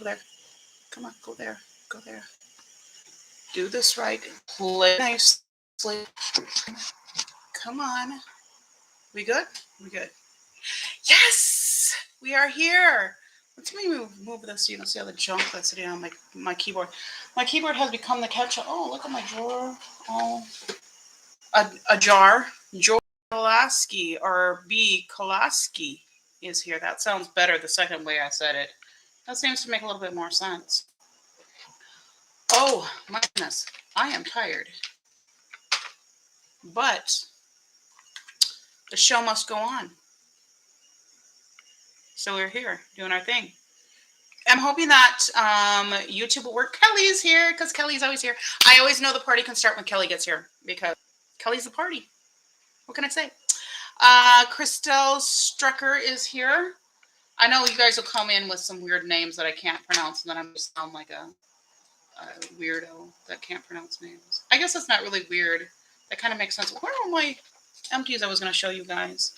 there. Come on, go there. Go there. Do this right. Play nicely. Come on. We good? We good. Yes! We are here. Let's maybe move this so you don't see all the junk that's sitting on my keyboard. My keyboard has become the catch-all. Oh, look at my drawer. Oh, a jar. George Kolaski or B. Kolaski is here. That sounds better the second way I said it. That seems to make a little bit more sense. Oh, my goodness. I am tired. But the show must go on. So we're here doing our thing. I'm hoping that YouTube will work. Kelly's here because Kelly's always here. I always know the party can start when Kelly gets here because Kelly's the party. What can I say? Christelle Strucker is here. I know you guys will come in with some weird names that I can't pronounce, and then I'm just sound like a weirdo that can't pronounce names. I guess that's not really weird. That kind of makes sense. Where are my empties I was going to show you guys?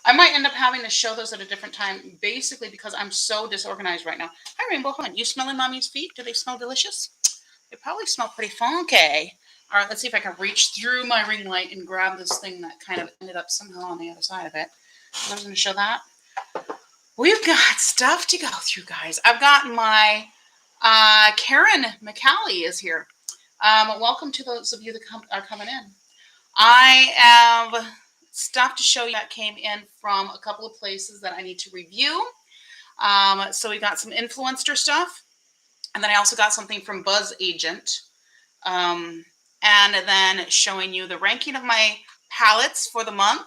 I might end up having to show those at a different time, basically because I'm so disorganized right now. Hi, Rainbow. Hold on. You smelling Mommy's feet? Do they smell delicious? They probably smell pretty funky. All right, let's see if I can reach through my ring light and grab this thing that kind of ended up somehow on the other side of it. I was going to show that. We've got stuff to go through, guys. I've got my Karen McCallie is here. Welcome to those of you that are coming in. I have stuff to show you that came in from a couple of places that I need to review. So we got some Influenster stuff. And then I also got something from Buzz Agent. And then showing you the ranking of my palettes for the month.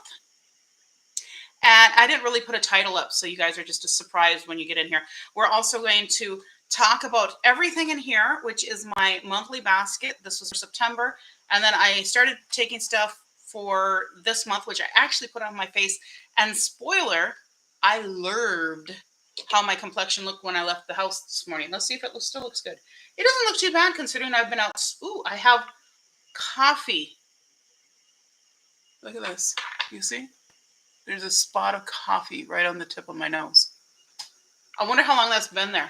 And I didn't really put a title up, so you guys are just as surprised when you get in here. We're also going to talk about everything in here, which is my monthly basket. This was for September. And then I started taking stuff for this month, which I actually put on my face. And spoiler, I loved how my complexion looked when I left the house this morning. Let's see if it still looks good. It doesn't look too bad considering I've been out. Ooh, I have coffee. Look at this. You see? There's a spot of coffee right on the tip of my nose. I wonder how long that's been there.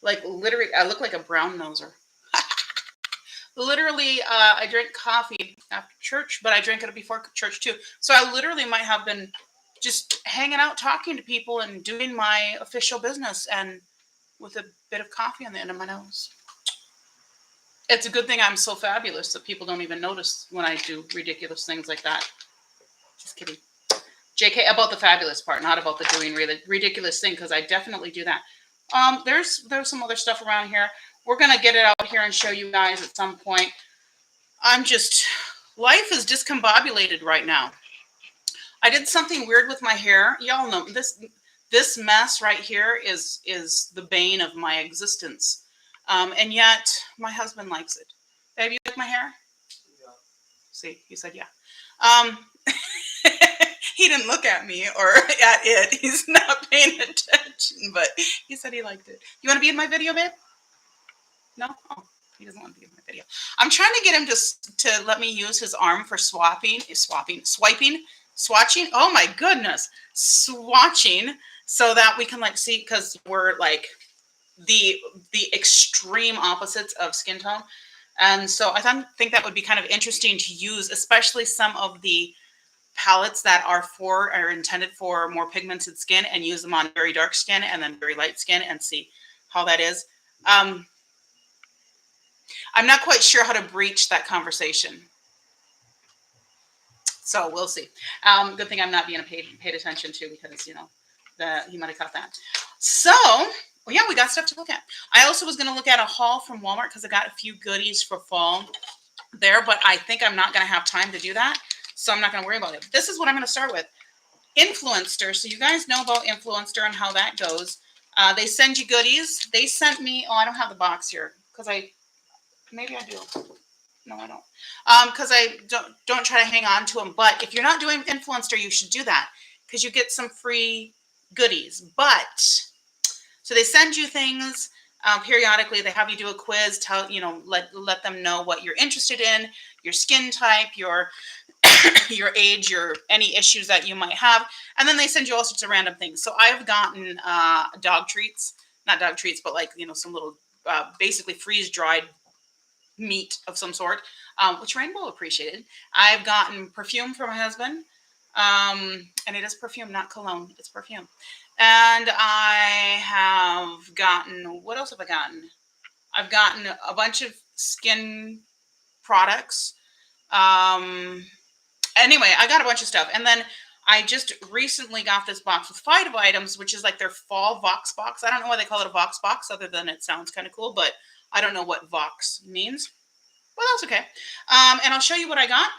Like literally, I look like a brown noser. Literally, I drink coffee after church, but I drank it before church too. So I literally might have been just hanging out, talking to people and doing my official business and with a bit of coffee on the end of my nose. It's a good thing I'm so fabulous that people don't even notice when I do ridiculous things like that. Just kidding. JK, about the fabulous part, not about the doing really ridiculous thing, because I definitely do that. There's some other stuff around here. We're going to get it out here and show you guys at some point. Life is discombobulated right now. I did something weird with my hair. Y'all know this mess right here is the bane of my existence. And yet my husband likes it. Babe, you like my hair? Yeah. See, he said yeah. He didn't look at me or at it. He's not paying attention, but he said he liked it. You want to be in my video, babe? No? Oh, he doesn't want to be in my video. I'm trying to get him to let me use his arm for swatching. Oh my goodness. Swatching so that we can like see, because we're like the extreme opposites of skin tone. And so I think that would be kind of interesting to use, especially some of the palettes that are intended for more pigmented skin, and use them on very dark skin and then very light skin and see how that is. I'm not quite sure how to breach that conversation. So we'll see. Good thing I'm not being paid attention to, because, you know, he might have caught that. So, well, yeah, we got stuff to look at. I also was going to look at a haul from Walmart because I got a few goodies for fall there, but I think I'm not going to have time to do that. So I'm not going to worry about it. This is what I'm going to start with. Influenster. So you guys know about Influenster and how that goes. They send you goodies. They sent me, I don't have the box here because maybe I do. No, I don't. Because I don't try to hang on to them. But if you're not doing Influenster, you should do that because you get some free goodies. So they send you things periodically. They have you do a quiz, let them know what you're interested in, your skin type, your your age, any issues that you might have. And then they send you all sorts of random things. So I've gotten dog treats. not dog treats, but like, you know, some little basically freeze-dried meat of some sort, which Rainbow appreciated. I've gotten perfume for my husband, and it is perfume, not cologne. It's perfume. And I have gotten, what else have I gotten? I've gotten a bunch of skin products. Anyway, I got a bunch of stuff. And then I just recently got this box with 5 items, which is like their fall Vox box. I don't know why they call it a Vox box other than it sounds kind of cool, but I don't know what Vox means. Well, that's okay. And I'll show you what I got.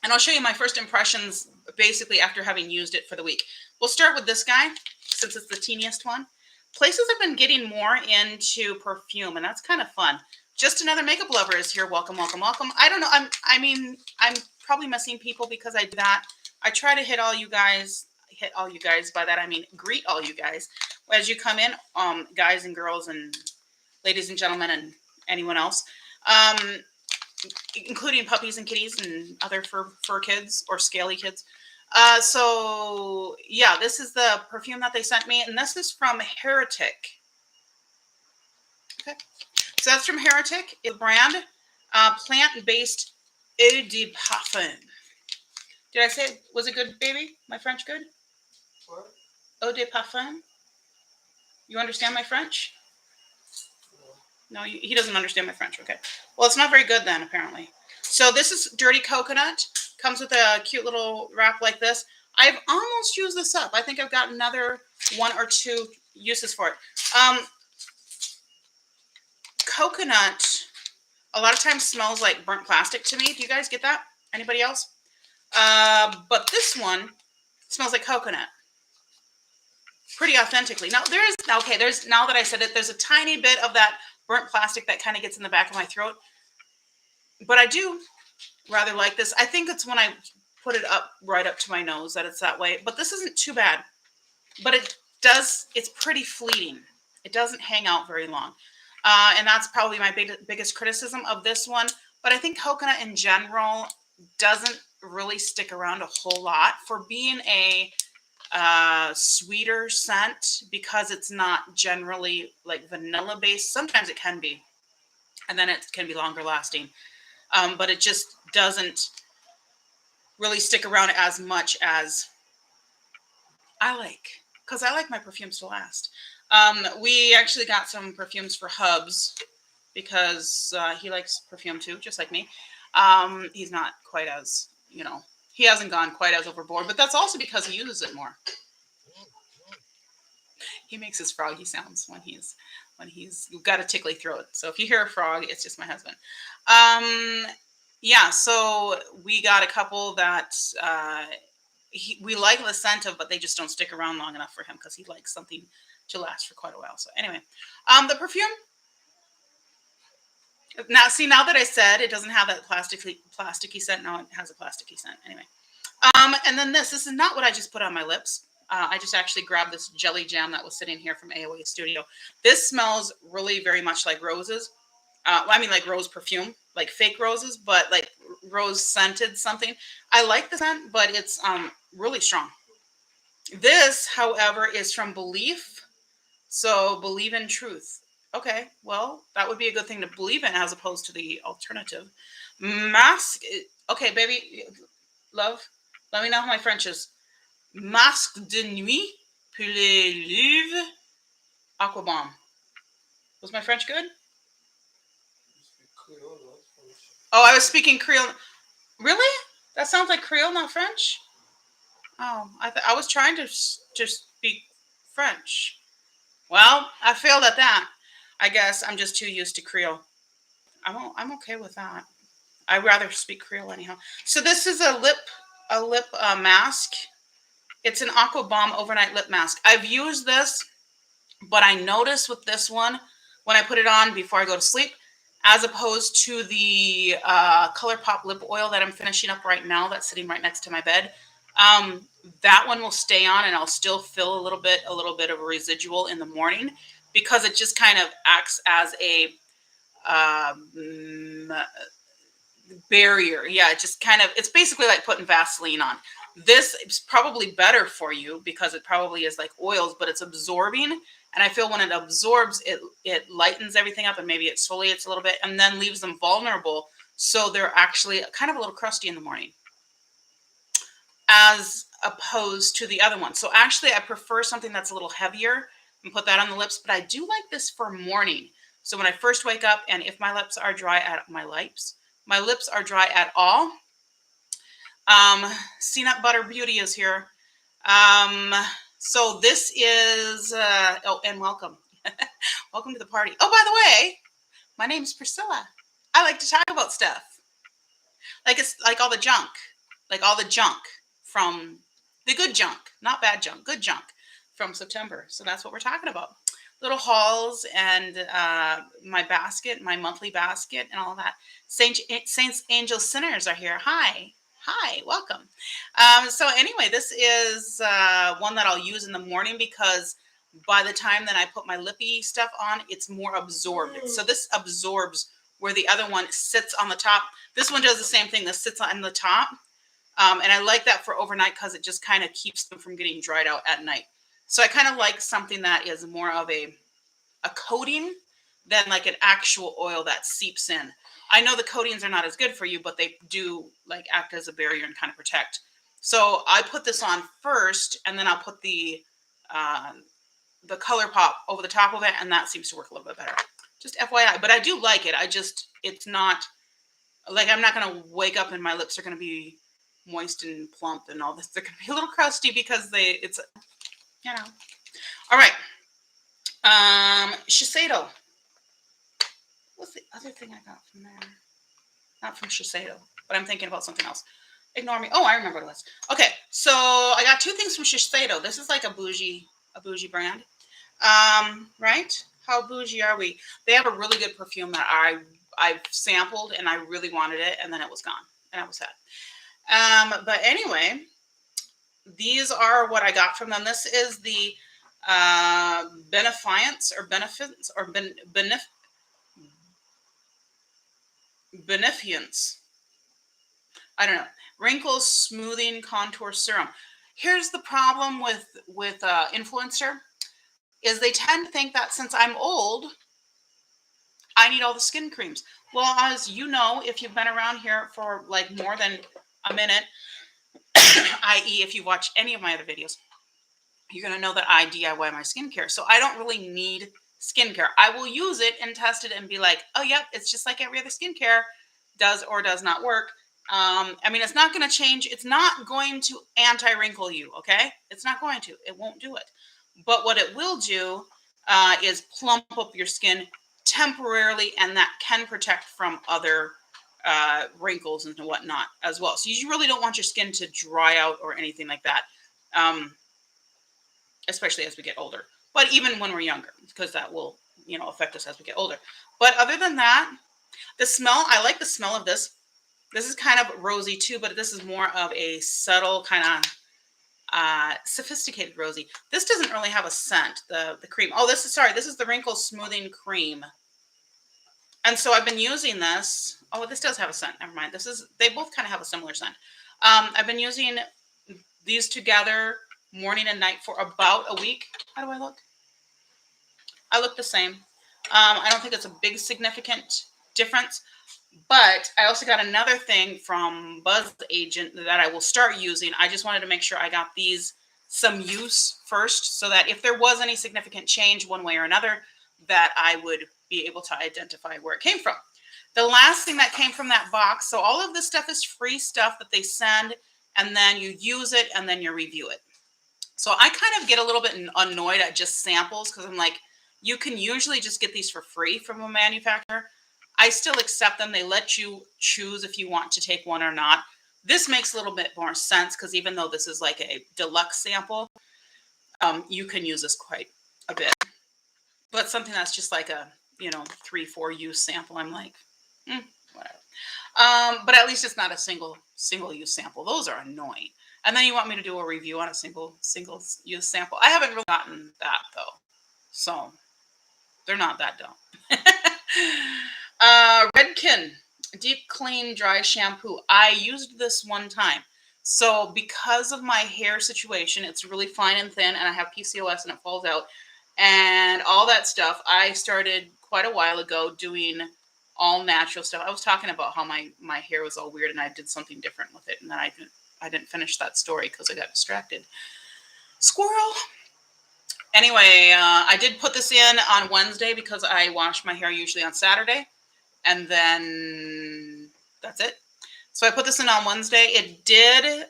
And I'll show you my first impressions basically after having used it for the week. We'll start with this guy since it's the teeniest one. Places have been getting more into perfume, and that's kind of fun. Just Another Makeup Lover is here. Welcome, welcome, welcome. I don't know. I'm probably missing people because I do that. I try to hit all you guys. Hit all you guys. By that I mean greet all you guys as you come in, guys and girls and ladies and gentlemen and anyone else, including puppies and kitties and other fur kids or scaly kids. So yeah, this is the perfume that they sent me, and this is from Heretic. Okay, so that's from Heretic. It's a brand, plant-based eau de parfum. Did I say it? Was it good, baby? My French good? What? Eau de parfum. You understand my French? No, he doesn't understand my French. Okay. Well, it's not very good then, apparently. So this is Dirty Coconut. Comes with a cute little wrap like this. I've almost used this up. I think I've got another 1 or 2 uses for it. Coconut a lot of times smells like burnt plastic to me. Do you guys get that? Anybody else? But this one smells like coconut. Pretty authentically. Now there's now that I said it, there's a tiny bit of that burnt plastic that kind of gets in the back of my throat. But I do rather like this. I think it's when I put it up right up to my nose that it's that way. But this isn't too bad. But it's pretty fleeting. It doesn't hang out very long. And that's probably my biggest criticism of this one. But I think coconut in general doesn't really stick around a whole lot for being a sweeter scent, because it's not generally like vanilla based. Sometimes it can be, and then it can be longer lasting. But it just doesn't really stick around as much as I like, because I like my perfumes to last. We actually got some perfumes for Hubs because he likes perfume too, just like me. He's not quite as, he hasn't gone quite as overboard, but that's also because he uses it more. He makes his froggy sounds when he's got a tickly throat. So if you hear a frog, it's just my husband. Yeah, so we got a couple that we like the scent of, but they just don't stick around long enough for him because he likes something to last for quite a while. So anyway, the perfume. Now that I said it doesn't have that plasticky scent, now it has a plasticky scent. Anyway, and then this is not what I just put on my lips. I just actually grabbed this jelly jam that was sitting here from AOA Studio. This smells really very much like roses. I mean, like rose perfume, like fake roses, but like rose scented something. I like the scent, but it's really strong. This, however, is from Belief. So Believe in Truth. Okay, well, that would be a good thing to believe in as opposed to the alternative. Masque. Okay, baby, love, let me know how my French is. Masque de nuit, pour les lèvres, aqua bomb. Was my French good? Oh, I was speaking Creole. Really? That sounds like Creole, not French? Oh, I was trying to just speak French. Well, I failed at that. I guess I'm just too used to Creole. I'm okay with that. I'd rather speak Creole anyhow. So this is a lip mask. It's an Aqua Bomb Overnight Lip Mask. I've used this, but I noticed with this one, when I put it on before I go to sleep, as opposed to the ColourPop lip oil that I'm finishing up right now that's sitting right next to my bed, that one will stay on and I'll still feel a little bit of a residual in the morning, because it just kind of acts as a barrier. Yeah, it just kind of, it's basically like putting Vaseline on. This is probably better for you because it probably is like oils, but it's absorbing. And I feel when it absorbs, it lightens everything up and maybe it exfoliates a little bit and then leaves them vulnerable. So they're actually kind of a little crusty in the morning as opposed to the other one. So actually I prefer something that's a little heavier and put that on the lips, but I do like this for morning. So when I first wake up and if my lips are dry at my lips are dry at all, Nut Butter Beauty is here. So this is, oh, and welcome. Welcome to the party. Oh, by the way, my name's Priscilla. I like to talk about stuff. Like it's like all the junk from the good junk, not bad junk, good junk from September. So that's what we're talking about. Little hauls and my basket, my monthly basket and all that. Saints, Angels, Sinners are here. Hi. Hi, welcome. So anyway, this is one that I'll use in the morning because by the time that I put my lippy stuff on, it's more absorbed. So this absorbs where the other one sits on the top. This one does the same thing. This sits on the top. And I like that for overnight because it just kind of keeps them from getting dried out at night. So I kind of like something that is more of a coating than like an actual oil that seeps in. I know the coatings are not as good for you, but they do like act as a barrier and kind of protect. So I put this on first, and then I'll put the Color Pop over the top of it, and that seems to work a little bit better. Just FYI, but I do like it. It's not like I'm not going to wake up and my lips are going to be moist and plump and all this. They're going to be a little crusty because it's, you know. All right. Shiseido. What's the other thing I got from there? Not from Shiseido, but I'm thinking about something else. Ignore me. Oh, I remember what it was. Okay, so I got two things from Shiseido. This is like a bougie brand. Right? How bougie are we? They have a really good perfume that I've sampled and I really wanted it, and then it was gone, and I was sad. But anyway, these are what I got from them. This is the Beneficence or Beneficence. I don't know. Wrinkle Smoothing Contour Serum. Here's the problem with Influencer is they tend to think that since I'm old, I need all the skin creams. Well, as you know, if you've been around here for like more than a minute, i.e. if you watch any of my other videos, you're going to know that I DIY my skincare. So I don't really need skincare. I will use it and test it and be like, oh, yep, it's just like every other skincare, does or does not work. I mean, it's not going to change. It's not going to anti-wrinkle you, okay? It's not going to. It won't do it. But what it will do is plump up your skin temporarily, and that can protect from other wrinkles and whatnot as well. So you really don't want your skin to dry out or anything like that, especially as we get older. But even when we're younger, because that will, affect us as we get older. But other than that, the smell, I like the smell of this. This is kind of rosy too, but this is more of a subtle kind of sophisticated rosy. This doesn't really have a scent, the cream. Oh, this is the Wrinkle Smoothing Cream. And so I've been using this. Oh, this does have a scent. Never mind. They both kind of have a similar scent. I've been using these together morning and night for about a week. How do I look? I look the same. I don't think it's a big significant difference. But I also got another thing from Buzz Agent that I will start using. I just wanted to make sure I got these some use first so that if there was any significant change one way or another, that I would be able to identify where it came from. The last thing that came from that box, so all of this stuff is free stuff that they send, and then you use it and then you review it. So I kind of get a little bit annoyed at just samples because I'm like, you can usually just get these for free from a manufacturer. I still accept them. They let you choose if you want to take one or not. This makes a little bit more sense because even though this is like a deluxe sample, you can use this quite a bit. But something that's just like a, 3-4 use sample, I'm like, whatever. But at least it's not a single use sample. Those are annoying. And then you want me to do a review on a single use sample. I haven't really gotten that though. So they're not that dumb. Redken Deep Clean Dry Shampoo. I used this one time. So because of my hair situation, it's really fine and thin, and I have PCOS and it falls out and all that stuff. I started quite a while ago doing all natural stuff. I was talking about how my hair was all weird and I did something different with it, and then I didn't finish that story because I got distracted. Squirrel. Anyway, I did put this in on Wednesday because I wash my hair usually on Saturday, and then that's it. So I put this in on Wednesday. It did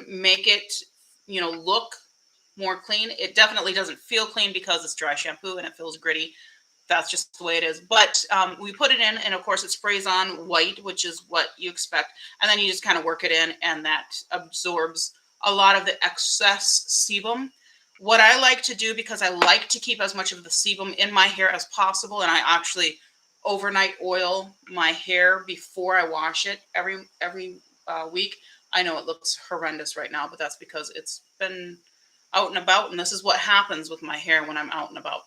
make it, look more clean. It definitely doesn't feel clean because it's dry shampoo and it feels gritty. That's just the way it is. But we put it in, and of course it sprays on white, which is what you expect. And then you just kind of work it in, and that absorbs a lot of the excess sebum. What I like to do, because I like to keep as much of the sebum in my hair as possible, and I actually overnight oil my hair before I wash it every week. I know it looks horrendous right now, but that's because it's been out and about, and this is what happens with my hair when I'm out and about.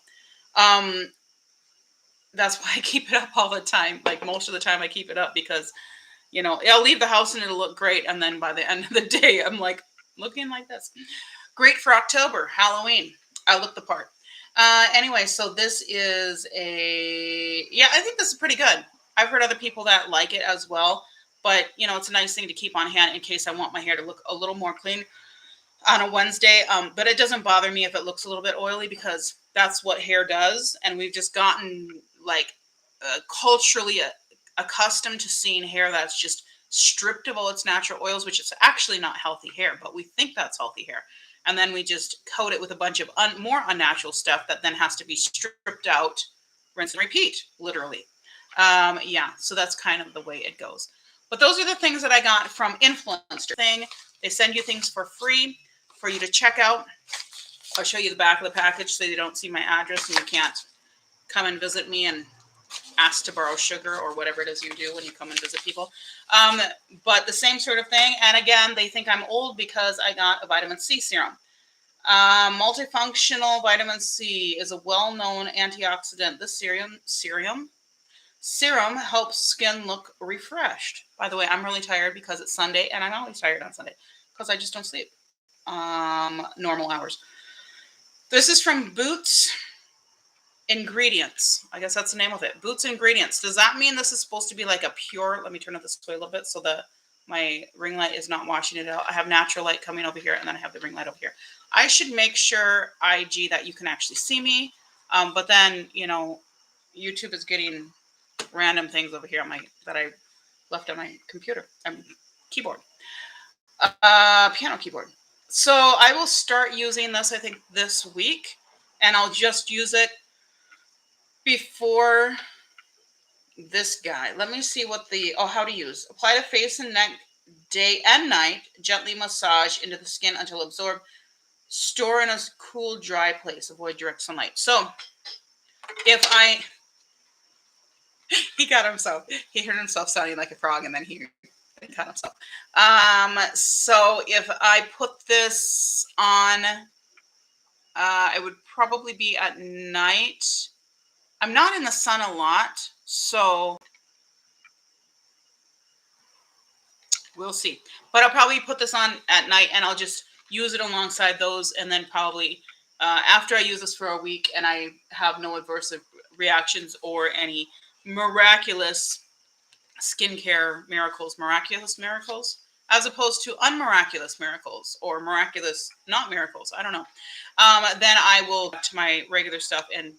That's why I keep it up all the time. Like most of the time I keep it up because, I'll leave the house and it'll look great. And then by the end of the day, I'm like looking like this. Great for October, Halloween. I look the part. Anyway, so this is I think this is pretty good. I've heard other people that like it as well, but it's a nice thing to keep on hand in case I want my hair to look a little more clean on a Wednesday. But it doesn't bother me if it looks a little bit oily because that's what hair does. And we've just gotten culturally accustomed to seeing hair that's just stripped of all its natural oils, which is actually not healthy hair, but we think that's healthy hair. And then we just coat it with a bunch of more unnatural stuff that then has to be stripped out, rinse and repeat, literally. So that's kind of the way it goes. But those are the things that I got from Influenster. They send you things for free for you to check out. I'll show you the back of the package so you don't see my address and you can't come and visit me and ask to borrow sugar or whatever it is you do when you come and visit people. But the same sort of thing. And again, they think I'm old because I got a vitamin C serum. Multifunctional vitamin C is a well-known antioxidant. This serum helps skin look refreshed. By the way, I'm really tired because it's Sunday, and I'm always tired on Sunday because I just don't sleep normal hours. This is from Boots Ingredients. I guess that's the name of it. Boots Ingredients. Does that mean this is supposed to be like a pure? Let me turn it this way a little bit so that my ring light is not washing it out. I have natural light coming over here, and then I have the ring light over here. I should make sure, IG, that you can actually see me. But then, YouTube is getting random things over here that I left on my computer. Keyboard. Piano keyboard. So I will start using this, I think, this week. And I'll just use it before this guy. Let me see how to use. Apply to face and neck day and night. Gently massage into the skin until absorbed. Store in a cool, dry place. Avoid direct sunlight. So he got himself. He heard himself sounding like a frog, and then he got himself. So if I put this on, it would probably be at night. I'm not in the sun a lot, so we'll see. But I'll probably put this on at night, and I'll just use it alongside those, and then probably after I use this for a week and I have no adverse reactions or any miraculous skincare miracles, as opposed to unmiraculous miracles or miraculous not miracles. I don't know. Then I will back to my regular stuff and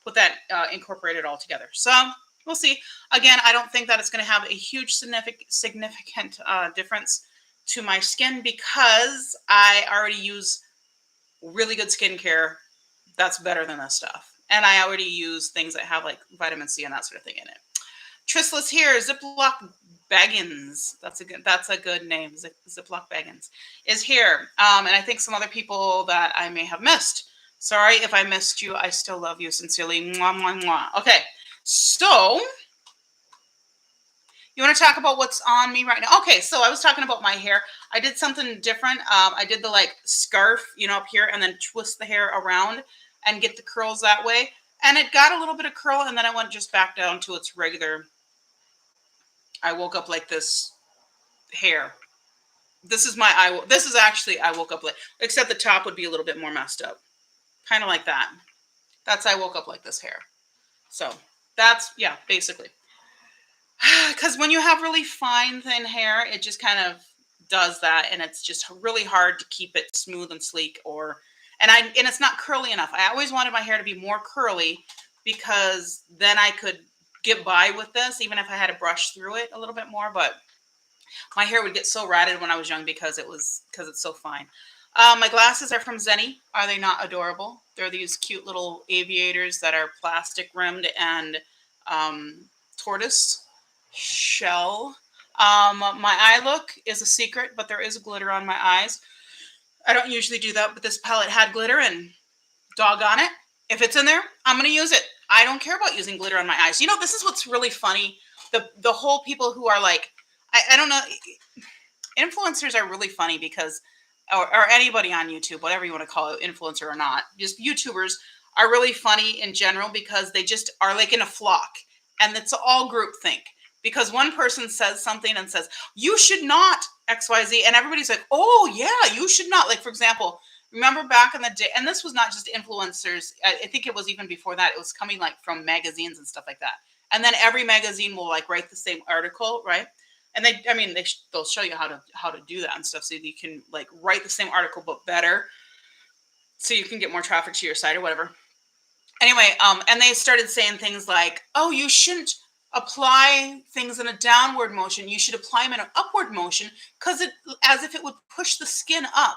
put that incorporated all together. So we'll see. Again, I don't think that it's going to have a huge significant difference to my skin because I already use really good skincare that's better than this stuff. And I already use things that have like vitamin C and that sort of thing in it. Tristless here, Ziploc Baggins. That's a good name. Ziploc Baggins is here. And I think some other people that I may have missed. Sorry if I missed you. I still love you sincerely. Mwah, mwah, mwah. Okay, so you want to talk about what's on me right now? Okay, so I was talking about my hair. I did something different. I did the scarf, up here, and then twist the hair around and get the curls that way. And it got a little bit of curl, and then I went just back down to its regular. I woke up like this hair. This is my eye. This is actually I woke up late, except the top would be a little bit more messed up. Kind of like that. That's I woke up like this hair. So that's, yeah, basically. Because when you have really fine, thin hair, it just kind of does that. And it's just really hard to keep it smooth and sleek and it's not curly enough. I always wanted my hair to be more curly because then I could get by with this, even if I had to brush through it a little bit more. But my hair would get so ratted when I was young because it's so fine. My glasses are from Zenny. Are they not adorable? They're these cute little aviators that are plastic rimmed and tortoise shell. My eye look is a secret, but there is glitter on my eyes. I don't usually do that, but this palette had glitter and doggone it. If it's in there, I'm going to use it. I don't care about using glitter on my eyes. You know, this is what's really funny. The whole people who are like, I don't know, influencers are really funny because, or anybody on YouTube, whatever you want to call it, influencer or not, just YouTubers are really funny in general because they just are like in a flock and it's all group think. Because one person says something and says, you should not XYZ. And everybody's like, oh yeah, you should not. Like, for example, remember back in the day, and this was not just influencers. I think it was even before that. It was coming like from magazines and stuff like that. And then every magazine will like write the same article, right? And they'll show you how to do that and stuff, so you can like write the same article but better, so you can get more traffic to your site or whatever. Anyway, and they started saying things like, "Oh, you shouldn't apply things in a downward motion. You should apply them in an upward motion because as if it would push the skin up."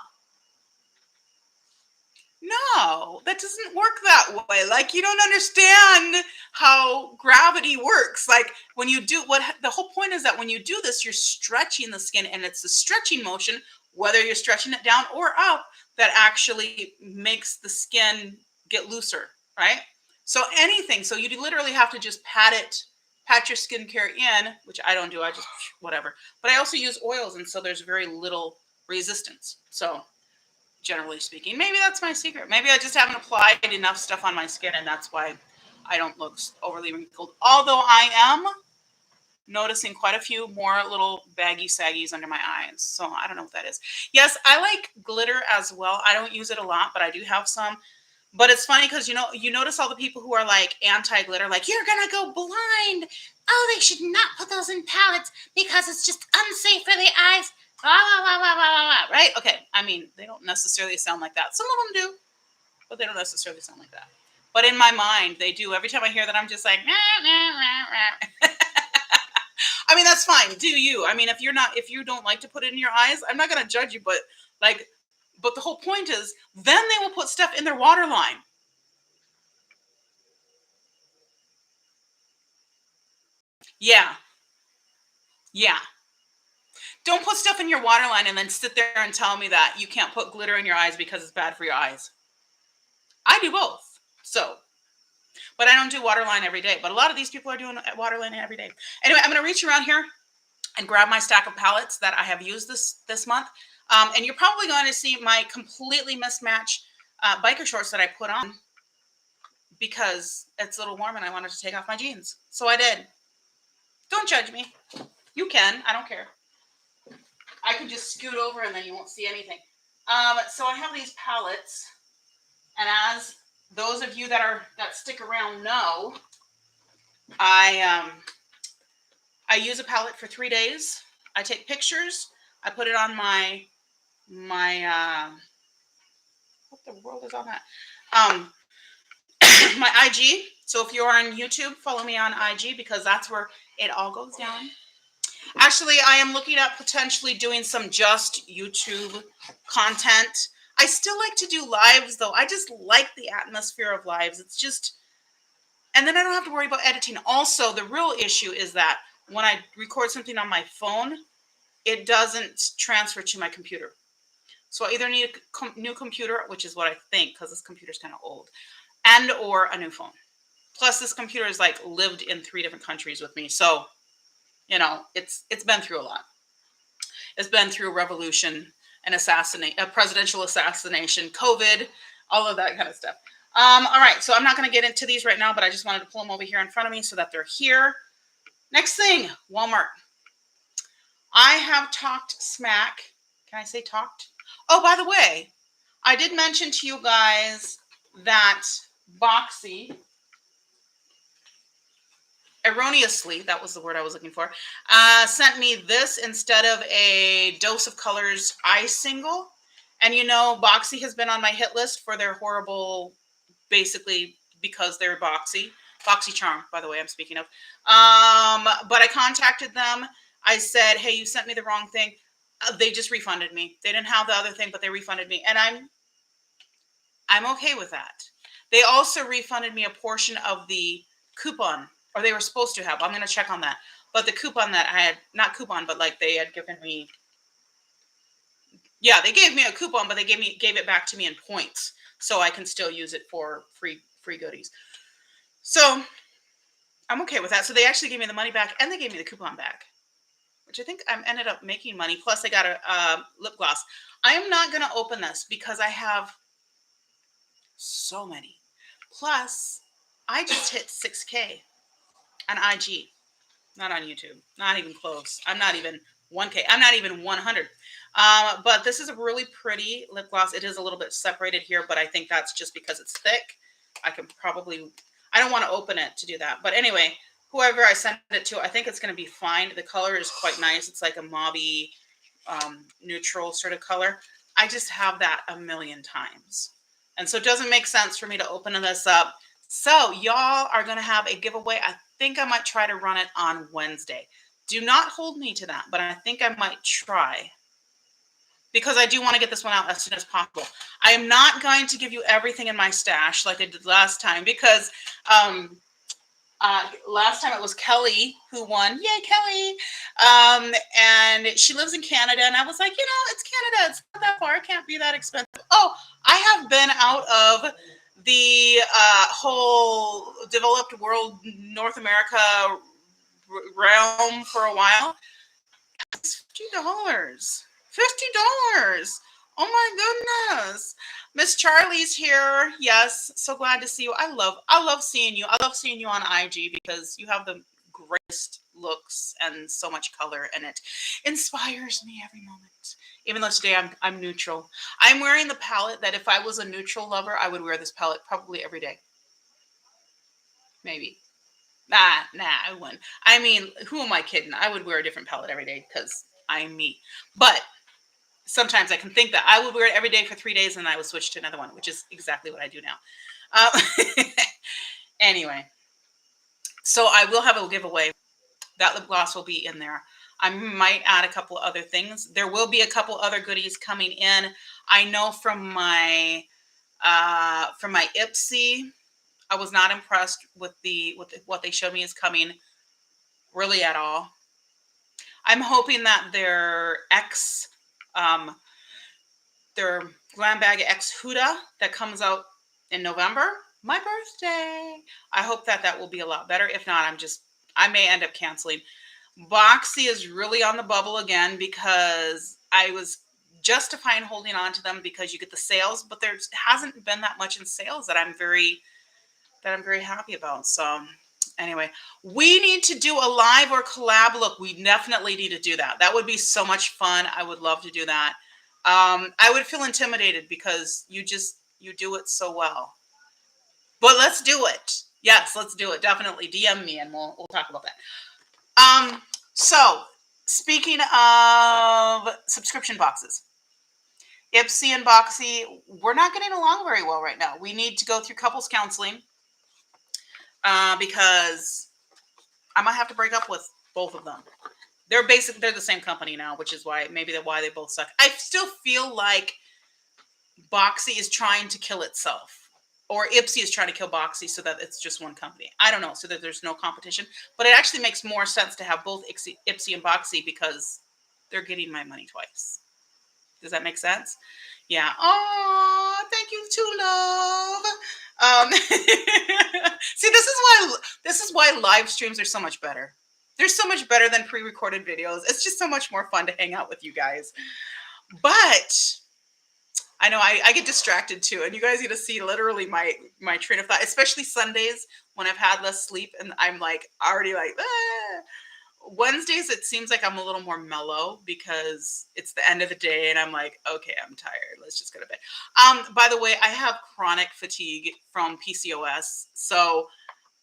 No, that doesn't work that way. Like, you don't understand how gravity works. Like, when you do the whole point is that when you do this, you're stretching the skin, and it's the stretching motion, whether you're stretching it down or up, that actually makes the skin get looser, right? So so you literally have to just pat your skincare in, which I don't do. I just whatever. But I also use oils, and so there's very little resistance. So generally speaking, maybe that's my secret. Maybe I just haven't applied enough stuff on my skin, and that's why I don't look overly wrinkled. Although I am noticing quite a few more little baggy saggies under my eyes. So I don't know what that is. Yes, I like glitter as well. I don't use it a lot, but I do have some. But it's funny because, you notice all the people who are like anti-glitter, like, you're going to go blind. Oh, they should not put those in palettes because it's just unsafe for the eyes. Blah, blah, blah, blah, blah, blah, right? Okay. I mean, they don't necessarily sound like that. Some of them do, but they don't necessarily sound like that. But in my mind, they do. Every time I hear that, I'm just like, nah, nah, nah, nah. I mean, that's fine. Do you? I mean, if you don't like to put it in your eyes, I'm not going to judge you, but the whole point is then they will put stuff in their waterline. Yeah. Yeah. Don't put stuff in your waterline and then sit there and tell me that you can't put glitter in your eyes because it's bad for your eyes. I do both. So, but I don't do waterline every day. But a lot of these people are doing waterline every day. Anyway, I'm going to reach around here and grab my stack of palettes that I have used this month. And you're probably going to see my completely mismatched biker shorts that I put on because it's a little warm and I wanted to take off my jeans. So I did. Don't judge me. You can. I don't care. I can just scoot over and then you won't see anything. So I have these palettes, and as those of you that stick around know, I use a palette for 3 days. I take pictures. I put it on my what the world is on that? My IG. So if you're on YouTube, follow me on IG because that's where it all goes down. Actually, I am looking at potentially doing some just YouTube content. I still like to do lives, though. I just like the atmosphere of lives. It's just, and then I don't have to worry about editing. Also, the real issue is that when I record something on my phone, it doesn't transfer to my computer. So I either need a new computer, which is what I think, because this computer is kind of old, and or a new phone. Plus, this computer has like lived in 3 different countries with me. So, it's been through a lot. It's been through a revolution, a presidential assassination, COVID, all of that kind of stuff. All right, so I'm not going to get into these right now, but I just wanted to pull them over here in front of me so that they're here. Next thing, Walmart. I have talked smack Can I say talked? Oh, by the way, I did mention to you guys that Boxy, erroneously, that was the word I was looking for, sent me this instead of a Dose of Colors eye single. And you know, Boxy has been on my hit list for their horrible, basically because they're Boxy Charm, by the way, I'm speaking of. But I contacted them. I said, hey, you sent me the wrong thing. They just refunded me. They didn't have the other thing, but they refunded me. And I'm okay with that. They also refunded me a portion of the coupon, or they were supposed to have. I'm going to check on that. But the coupon that I had, not coupon, but like they had given me, yeah, they gave me a coupon, but they gave it back to me in points, so I can still use it for free goodies. So I'm okay with that. So they actually gave me the money back, and they gave me the coupon back, which I think I ended up making money. Plus, I got a lip gloss. I am not going to open this because I have so many. Plus, I just hit 6K on IG, not on YouTube, not even close. I'm not even 1K. I'm not even 100. But this is a really pretty lip gloss. It is a little bit separated here, but I think that's just because it's thick. I don't want to open it to do that. But anyway, whoever I sent it to, I think it's going to be fine. The color is quite nice. It's like a mauvey, neutral sort of color. I just have that a million times. And so it doesn't make sense for me to open this up. So y'all are going to have a giveaway. I think I might try to run it on Wednesday. Do not hold me to that, but I think I might try, because I do want to get this one out as soon as possible. I am not going to give you everything in my stash like I did last time, because last time it was Kelly who won. Yay, Kelly. And she lives in Canada. And I was like, you know, it's Canada. It's not that far. It can't be that expensive. Oh, I have been out of the whole developed world, North America realm for a while. It's $50. $50. Oh my goodness. Miss Charlie's here. Yes, so glad to see you. I love seeing you. I love seeing you on IG because you have the greatest looks and so much color, and it inspires me every moment. Even though today I'm neutral. I'm wearing the palette that if I was a neutral lover, I would wear this palette probably every day. Maybe. Nah, I wouldn't. I mean, who am I kidding? I would wear a different palette every day because I'm me. But sometimes I can think that I would wear it every day for 3 days and I would switch to another one, which is exactly what I do now. Anyway, so I will have a giveaway. That lip gloss will be in there. I might add a couple other things. There will be a couple other goodies coming in. I know from my Ipsy, I was not impressed with what they showed me is coming really at all. I'm hoping that their Glam Bag X Huda that comes out in November, my birthday. I hope that will be a lot better. If not, I may end up canceling. Boxy is really on the bubble again because I was justifying holding on to them because you get the sales, but there hasn't been that much in sales that I'm very happy about. So anyway, we need to do a live or collab look. We definitely need to do that. That would be so much fun. I would love to do that. I would feel intimidated because you do it so well. But let's do it. Yes, let's do it. Definitely DM me and we'll talk about that. So speaking of subscription boxes, Ipsy and Boxy, we're not getting along very well right now. We need to go through couples counseling because I might have to break up with both of them. They're the same company now, which is why they both suck. I still feel like Boxy is trying to kill itself, or Ipsy is trying to kill Boxy so that it's just one company. I don't know, so that there's no competition. But it actually makes more sense to have both Ipsy and Boxy because they're getting my money twice. Does that make sense? Yeah. Oh, thank you to love. See, this is why live streams are so much better. They're so much better than pre-recorded videos. It's just so much more fun to hang out with you guys. But I know I get distracted too, and you guys get to see literally my train of thought, especially Sundays when I've had less sleep and I'm like already like, ah. Wednesdays, it seems like I'm a little more mellow because it's the end of the day and I'm like, okay, I'm tired. Let's just go to bed. By the way, I have chronic fatigue from PCOS. So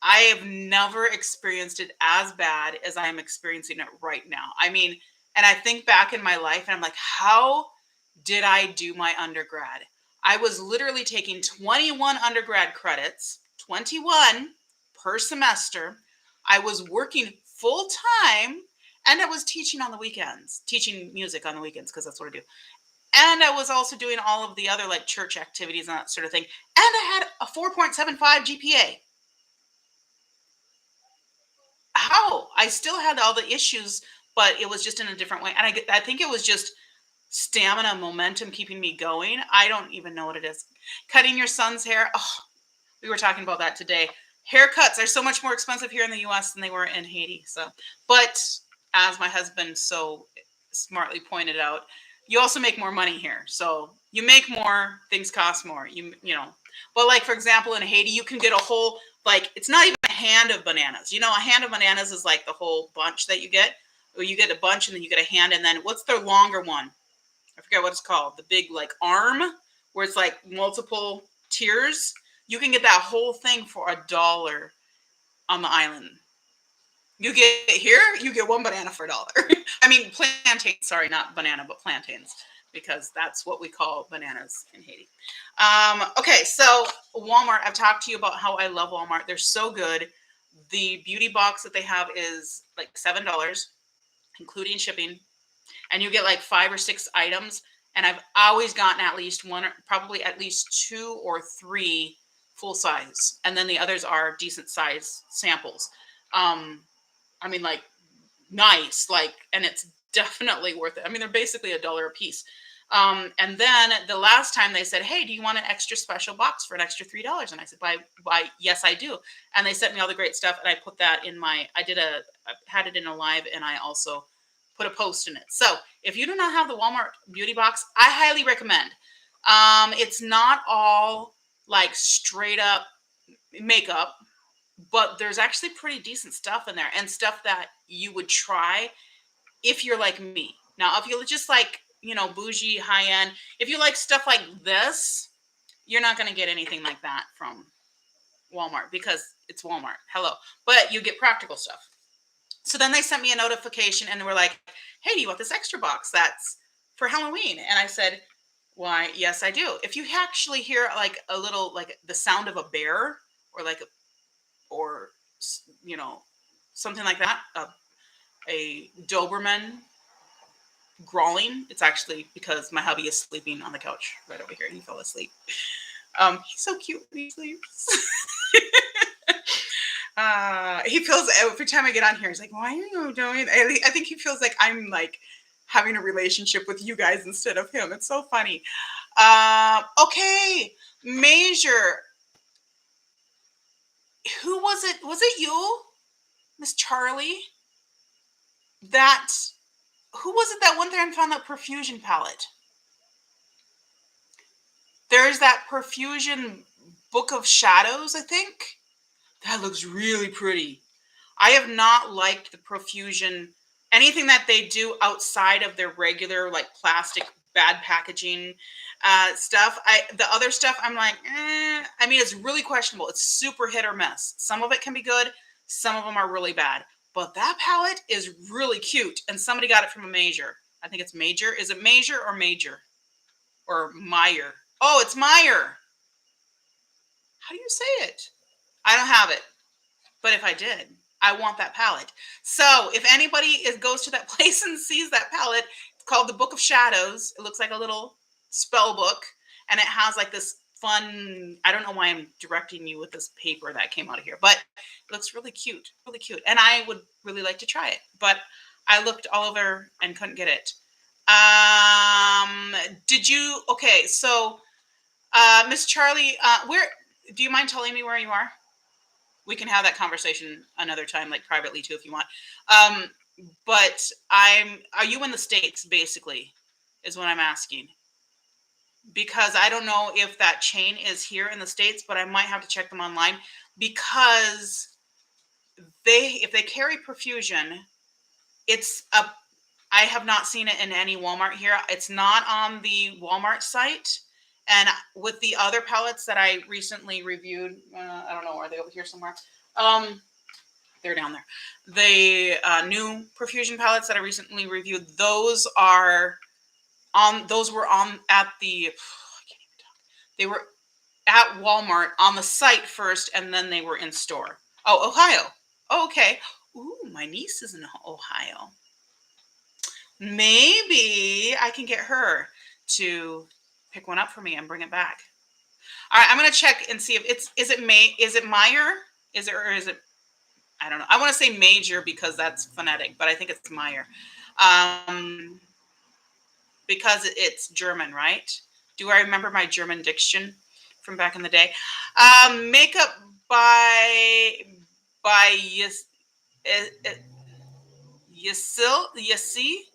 I have never experienced it as bad as I am experiencing it right now. I mean, and I think back in my life and I'm like, how did I do my undergrad? I was literally taking 21 undergrad credits, 21 per semester. I was working full time and I was teaching on the weekends, teaching music on the weekends because that's what I do. And I was also doing all of the other like church activities and that sort of thing. And I had a 4.75 GPA. How? I still had all the issues, but it was just in a different way. And I think it was just stamina, momentum keeping me going. I don't even know what it is. Cutting your son's hair. Oh, we were talking about that today. Haircuts are so much more expensive here in the US than they were in Haiti. So, but as my husband so smartly pointed out, you also make more money here. So you make more, things cost more. You know. But like for example, in Haiti, you can get a whole like it's not even a hand of bananas. You know, a hand of bananas is like the whole bunch that you get. Or you get a bunch and then you get a hand, and then what's their longer one? I forget what it's called. The big like arm where it's like multiple tiers. You can get that whole thing for $1 on the island. You get here, you get one banana for $1. I mean, plantains. Sorry, not banana, but plantains, because that's what we call bananas in Haiti. Okay, so Walmart. I've talked to you about how I love Walmart. They're so good. The beauty box that they have is like $7, including shipping, and you get like 5 or 6 items. And I've always gotten at least one, probably at least 2 or 3 full size, and then the others are decent size samples. I mean, like nice, like, and it's definitely worth it. I mean, they're basically $1 a piece. And then the last time they said, "Hey, do you want an extra special box for an extra $3?" And I said, "Why? Yes, I do." And they sent me all the great stuff, and I put that in my. I had it in a live, and I also put a post in it. So if you do not have the Walmart beauty box, I highly recommend. It's not all like straight up makeup, but there's actually pretty decent stuff in there and stuff that you would try if you're like me. Now, if you're just like, bougie, high end, if you like stuff like this, you're not going to get anything like that from Walmart because it's Walmart. Hello. But you get practical stuff. So then they sent me a notification and they were like, "Hey, do you want this extra box that's for Halloween?" And I said, "Why, yes, I do." If you actually hear like a little, like the sound of a bear or like, or, you know, something like that, a Doberman growling, it's actually because my hubby is sleeping on the couch right over here. He fell asleep. He's so cute when he sleeps. He feels every time I get on here, he's like, "Why are you doing?" I think he feels like I'm like having a relationship with you guys instead of him. It's so funny. Okay, Measure. Who was it? Was it you, Miss Charlie? That who was it that went there and found that Perfusion palette? There's that Perfusion Book of Shadows, I think. That looks really pretty. I have not liked the Profusion, anything that they do outside of their regular like plastic bad packaging stuff. The other stuff I'm like, I mean, it's really questionable. It's super hit or miss. Some of it can be good. Some of them are really bad. But that palette is really cute. And somebody got it from a Major. I think it's Major. Is it Major or Major? Or Meyer? Oh, it's Meyer. How do you say it? I don't have it. But if I did, I want that palette. So if anybody goes to that place and sees that palette, it's called the Book of Shadows. It looks like a little spell book. And it has like this fun, I don't know why I'm directing you with this paper that came out of here, but it looks really cute, really cute. And I would really like to try it, but I looked all over and couldn't get it. Okay, so Miss Charlie, where, do you mind telling me where you are? We can have that conversation another time, like privately too, if you want. But are you in the States, basically, is what I'm asking. Because I don't know if that chain is here in the States, but I might have to check them online because if they carry Perfusion, It's a I have not seen it in any Walmart here. It's not on the Walmart site. And with the other palettes that I recently reviewed, I don't know, are they over here somewhere? They're down there. The new Profusion palettes that I recently reviewed, those are on. Those were on at the. I can't even talk. They were at Walmart on the site first, and then they were in store. Oh, Ohio. Oh, okay. Ooh, my niece is in Ohio. Maybe I can get her to pick one up for me and bring it back. All right, I'm gonna check and see if is it Meyer? Is it or is it I don't know. I want to say major because that's phonetic, but I think it's Meyer. Um, because it's German, right? Do I remember my German diction from back in the day? Makeup by Yes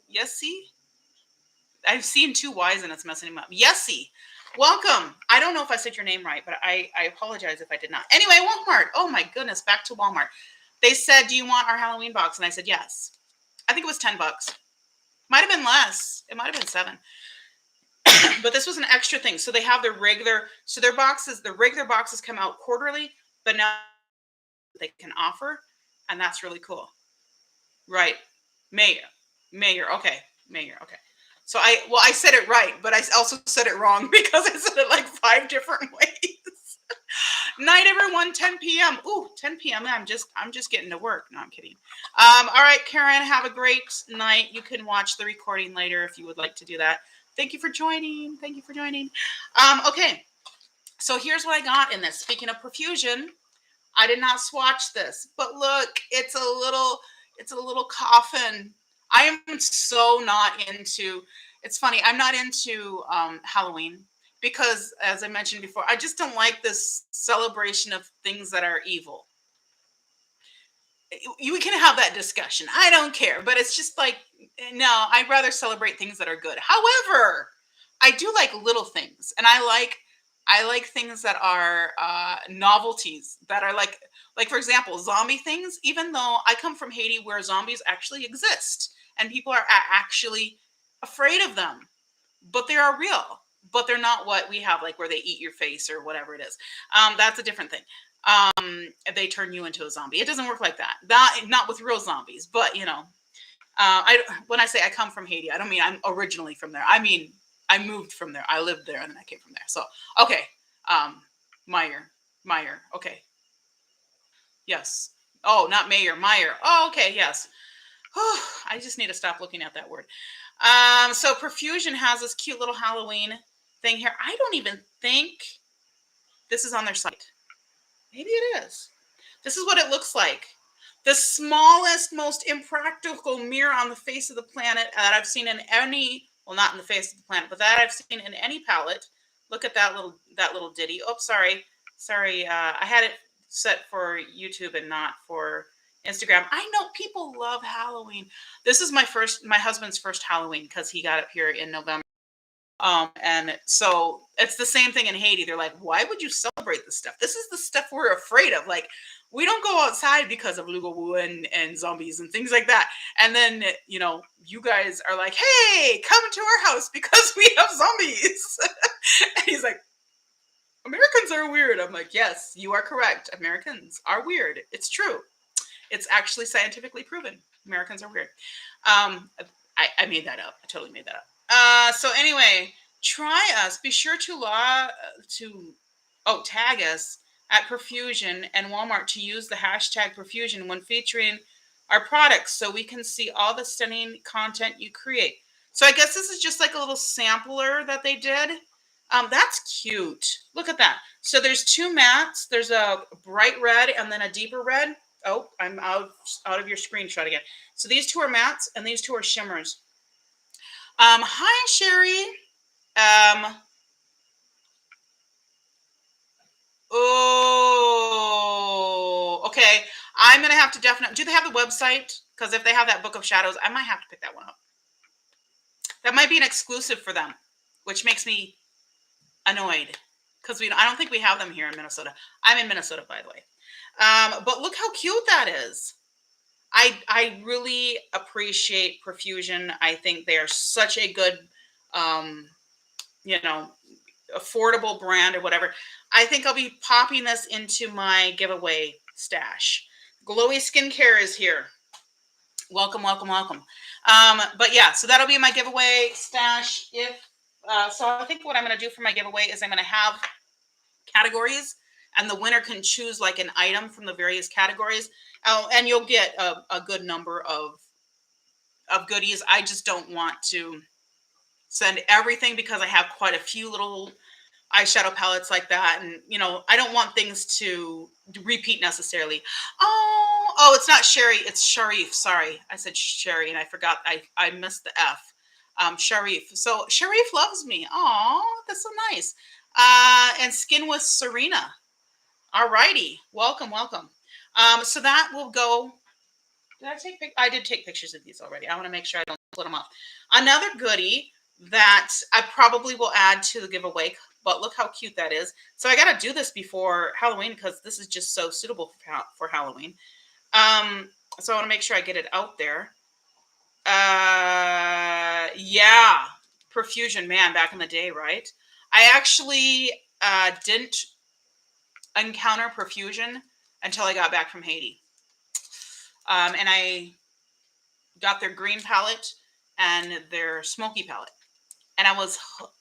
Yessi. I've seen two Y's and it's messing him up. Yessi, welcome. I don't know if I said your name right, but I apologize if I did not. Anyway, Walmart. Oh my goodness, back to Walmart. They said, "Do you want our Halloween box?" And I said, "Yes." I think it was $10. Might have been less. It might have been 7. But this was an extra thing. So they have their regular. So their boxes, the regular boxes come out quarterly, but now they can offer, and that's really cool. Right, Mayor. Okay, Mayor. Okay. So I said it right, but I also said it wrong because I said it like 5 different ways. Night, everyone. 10 p.m. Ooh, 10 p.m. I'm just getting to work. No, I'm kidding. All right, Karen. Have a great night. You can watch the recording later if you would like to do that. Thank you for joining. Thank you for joining. Okay. So here's what I got in this. Speaking of Profusion, I did not swatch this, but look, it's a little coffin. I am so not into. It's funny. I'm not into Halloween because, as I mentioned before, I just don't like this celebration of things that are evil. We can have that discussion. I don't care, but it's just like no. I'd rather celebrate things that are good. However, I do like little things, and I like things that are novelties that are like for example, zombie things. Even though I come from Haiti, where zombies actually exist and people are actually afraid of them, but they are real. But they're not what we have, like where they eat your face or whatever it is. That's a different thing. They turn you into a zombie. It doesn't work like that. Not with real zombies, but you know, when I say I come from Haiti, I don't mean I'm originally from there. I mean I moved from there. I lived there and then I came from there. So okay, Meyer, Okay, yes. Oh, not Mayor, Meyer. Oh, okay, yes. I just need to stop looking at that word. So Profusion has this cute little Halloween thing here. I don't even think this is on their site. Maybe it is. This is what it looks like. The smallest, most impractical mirror on the face of the planet that I've seen in any, well, not in the face of the planet, but that I've seen in any palette. Look at that little ditty. Oh, sorry. I had it set for YouTube and not for Instagram. I know people love Halloween. This is my husband's first Halloween because he got up here in November. And so it's the same thing in Haiti. They're like, why would you celebrate this stuff? This is the stuff we're afraid of. Like, we don't go outside because of Lugawu and zombies and things like that. And then, you know, you guys are like, hey, come to our house because we have zombies. And he's like, Americans are weird. I'm like, yes, you are correct. Americans are weird. It's true. It's actually scientifically proven. Americans are weird. I made that up. I totally made that up. So anyway, try us. Be sure to tag us at Profusion and Walmart to use the hashtag Profusion when featuring our products so we can see all the stunning content you create. So I guess this is just like a little sampler that they did. That's cute. Look at that. So there's 2 mattes. There's a bright red and then a deeper red. Oh, I'm out of your screenshot again. So these 2 are mattes and these 2 are shimmers. Hi, Sherry. Oh, okay. I'm going to have to definitely, do they have the website? Because if they have that Book of Shadows, I might have to pick that one up. That might be an exclusive for them, which makes me annoyed because I don't think we have them here in Minnesota. I'm in Minnesota, by the way. But look how cute that is. I really appreciate Profusion. I think they are such a good, um, you know, affordable brand or whatever. I think I'll be popping this into my giveaway stash. Glowy Skincare is here. Welcome, welcome, welcome. But yeah, so that'll be my giveaway stash. If so, I think what I'm going to do for my giveaway is I'm going to have categories, and the winner can choose like an item from the various categories. And you'll get a good number of goodies. I just don't want to send everything because I have quite a few little eyeshadow palettes like that, and I don't want things to repeat necessarily. Oh, it's not Sherry, it's Sharif. Sorry, I said Sherry and I forgot. I missed the F. Sharif. So Sharif loves me. Oh, that's so nice. And Skin with Serena. All righty, welcome, welcome. So that will go. Did I take? I did take pictures of these already. I want to make sure I don't split them up. Another goodie that I probably will add to the giveaway, but look how cute that is. So I got to do this before Halloween because this is just so suitable for Halloween. So I want to make sure I get it out there. Yeah, Profusion, man, back in the day, right? I actually didn't encounter Profusion until I got back from Haiti. And I got their green palette and their smoky palette. And I was hooked.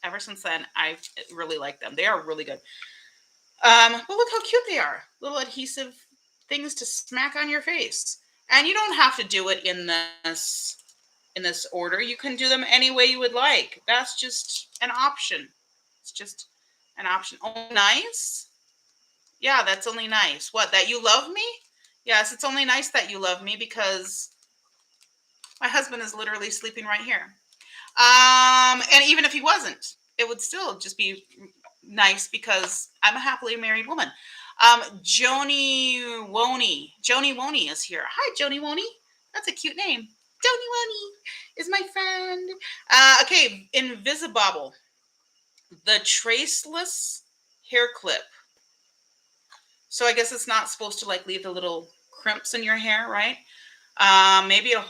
Ever since then, I really like them. They are really good. But look how cute they are. Little adhesive things to smack on your face. And you don't have to do it in this order. You can do them any way you would like. That's just an option. It's just an option. Oh, nice. Yeah, that's only nice. What, that you love me? Yes, it's only nice that you love me because my husband is literally sleeping right here. And even if he wasn't, it would still just be nice because I'm a happily married woman. Joni Woney is here. Hi, Joni Woney. That's a cute name. Joni Woney is my friend. Okay, Invisibobble, the traceless hair clip. So I guess it's not supposed to like leave the little crimps in your hair, right? Maybe it'll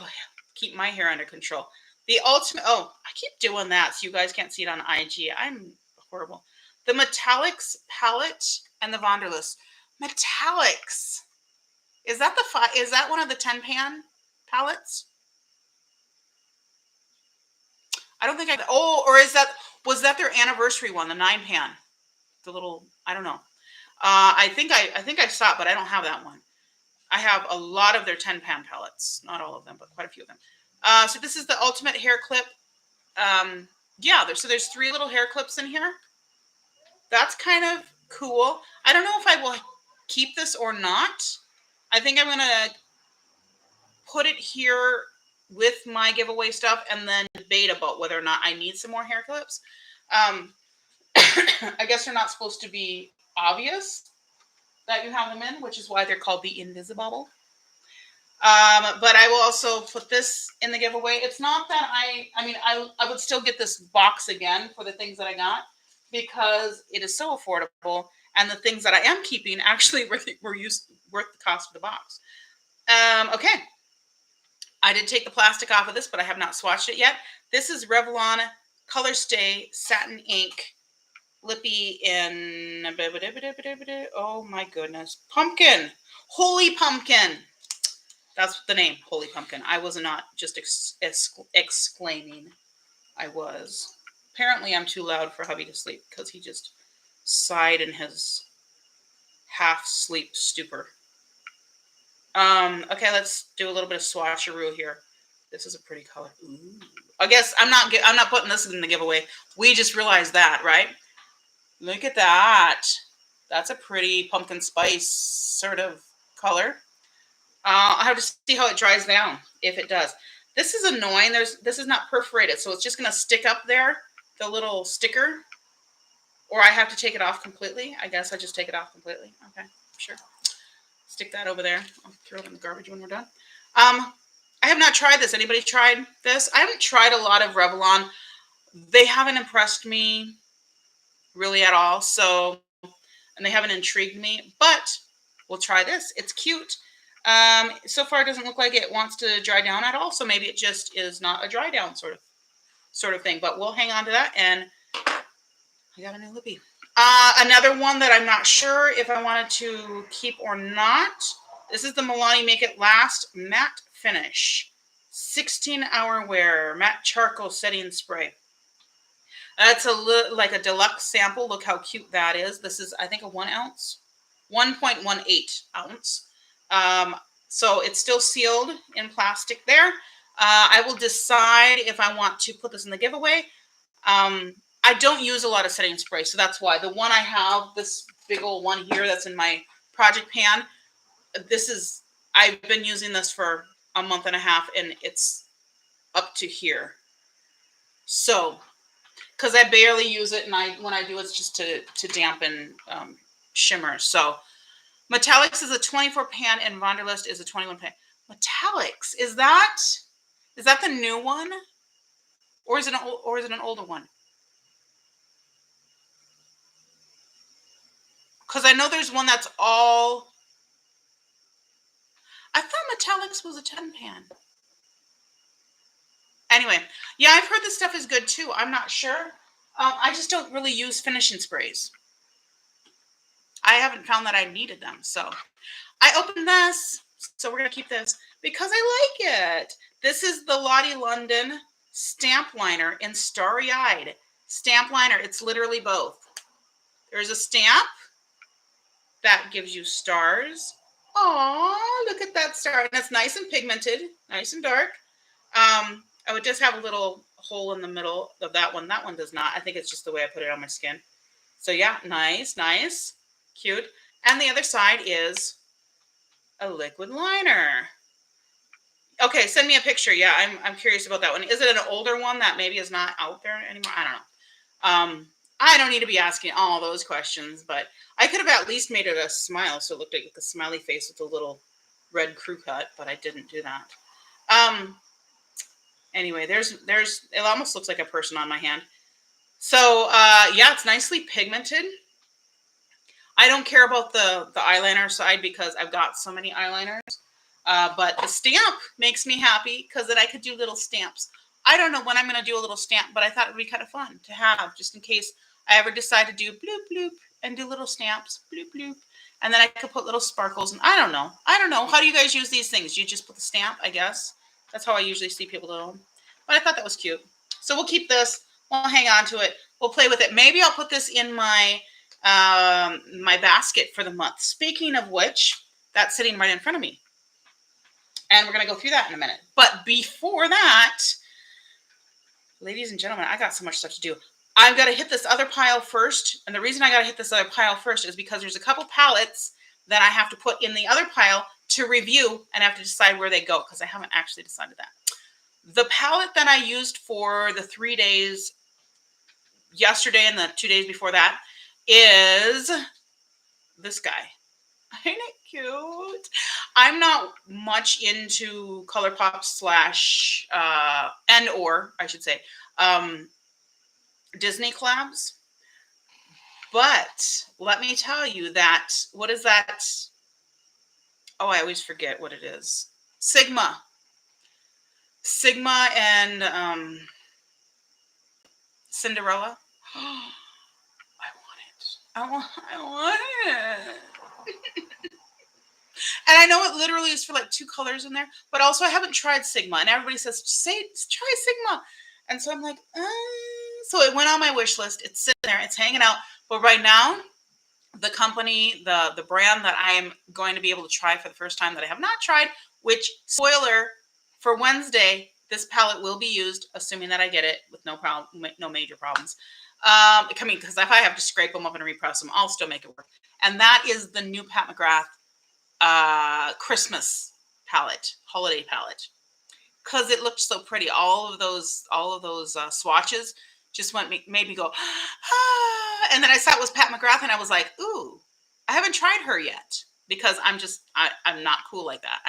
keep my hair under control. The ultimate, oh, I keep doing that so you guys can't see it on IG. I'm horrible. The Metallics palette and the Wanderlust. Metallics. Is that is that one of the 10 pan palettes? I don't think or was that their anniversary one, the 9 pan? The little, I don't know. I think I saw it, but I don't have that one. I have a lot of their 10 pan palettes. Not all of them, but quite a few of them. So this is the ultimate hair clip. Yeah, there's 3 little hair clips in here. That's kind of cool. I don't know if I will keep this or not. I think I'm gonna put it here with my giveaway stuff and then debate about whether or not I need some more hair clips. I guess they're not supposed to be obvious that you have them in, which is why they're called the Invisibobble. But I will also put this in the giveaway. It's not that I would still get this box again for the things that I got because it is so affordable, and the things that I am keeping actually worth the cost of the box. Okay. I did take the plastic off of this, but I have not swatched it yet. This is Revlon Colorstay Satin Ink Lippy in, oh my goodness, pumpkin. Holy Pumpkin. That's the name, Holy Pumpkin. I was not just exclaiming. I was. Apparently, I'm too loud for hubby to sleep because he just sighed in his half-sleep stupor. Okay, let's do a little bit of swatcheroo here. This is a pretty color. Ooh. I guess I'm not putting this in the giveaway. We just realized that, right? Look at that. That's a pretty pumpkin spice sort of color. I have to see how it dries down, if it does. This is annoying. This is not perforated, so it's just going to stick up there, the little sticker. Or I have to take it off completely. I guess I just take it off completely. Okay, sure. Stick that over there. I'll throw it in the garbage when we're done. I have not tried this. Anybody tried this? I haven't tried a lot of Revlon. They haven't impressed me really at all. So, and they haven't intrigued me. But we'll try this. It's cute. So far, it doesn't look like it wants to dry down at all. So maybe it just is not a dry down sort of thing. But we'll hang on to that. And I got a new lippy. Another one that I'm not sure if I wanted to keep or not. This is the Milani Make It Last Matte Finish. 16-hour wear matte charcoal setting spray. That's like a deluxe sample. Look how cute that is. This is, I think, a 1 ounce, 1.18 ounce. So it's still sealed in plastic there. I will decide if I want to put this in the giveaway. I don't use a lot of setting spray, so that's why. The one I have, this big old one here that's in my project pan, I've been using this for a month and a half, and it's up to here. So, because I barely use it, and when I do, it's just to dampen shimmer. So, Metallics is a 24 pan, and Wanderlust is a 21 pan. Metallics, is that the new one, or is it an older one? Because I know there's one that's all. I thought Metallics was a 10 pan. Anyway, yeah, I've heard this stuff is good too. I'm not sure. I just don't really use finishing sprays. I haven't found that I needed them. So I opened this. So we're going to keep this because I like it. This is the Lottie London Stamp Liner in Starry Eyed. Stamp Liner. It's literally both. There's a stamp that gives you stars. Oh, look at that star. And it's nice and pigmented, nice and dark. I would just have a little hole in the middle of that one. That one does not. I think it's just the way I put it on my skin. So yeah, nice, nice, cute. And the other side is a liquid liner. Okay, send me a picture. Yeah, I'm curious about that one. Is it an older one that maybe is not out there anymore? I don't know. I don't need to be asking all those questions, but I could have at least made it a smile, so it looked like a smiley face with a little red crew cut, but I didn't do that. Anyway, it almost looks like a person on my hand. So yeah, it's nicely pigmented. I don't care about the eyeliner side because I've got so many eyeliners. But the stamp makes me happy because then I could do little stamps. I don't know when I'm going to do a little stamp, but I thought it would be kind of fun to have just in case I ever decide to do bloop, bloop and do little stamps, bloop, bloop. And then I could put little sparkles. And I don't know. How do you guys use these things? You just put the stamp, I guess. That's how I usually see people do. But I thought that was cute. So we'll keep this. We'll hang on to it. We'll play with it. Maybe I'll put this in my my basket for the month. Speaking of which, that's sitting right in front of me. And we're going to go through that in a minute. But before that, ladies and gentlemen, I got so much stuff to do. I've got to hit this other pile first. And the reason I got to hit this other pile first is because there's a couple palettes that I have to put in the other pile to review and I have to decide where they go because I haven't actually decided that. The palette that I used for the 3 days yesterday and the 2 days before that is this guy. Ain't it cute? I'm not much into ColourPop slash or I should say Disney collabs. But let me tell you that, what is that? Oh, I always forget what it is. Sigma and Cinderella. I want it. And I know it literally is for like 2 colors in there, but also I haven't tried Sigma. And everybody says, try Sigma. And so I'm like, So it went on my wish list. It's sitting there. It's hanging out. But right now, the company, the brand that I am going to be able to try for the first time that I have not tried, which, spoiler, for Wednesday, this palette will be used, assuming that I get it with no problem, no major problems. Because if I have to scrape them up and repress them, I'll still make it work. And that is the new Pat McGrath Christmas palette, holiday palette, because it looked so pretty. All of those swatches just made me go, ah. And then I saw it was Pat McGrath, and I was like, ooh, I haven't tried her yet because I'm not cool like that.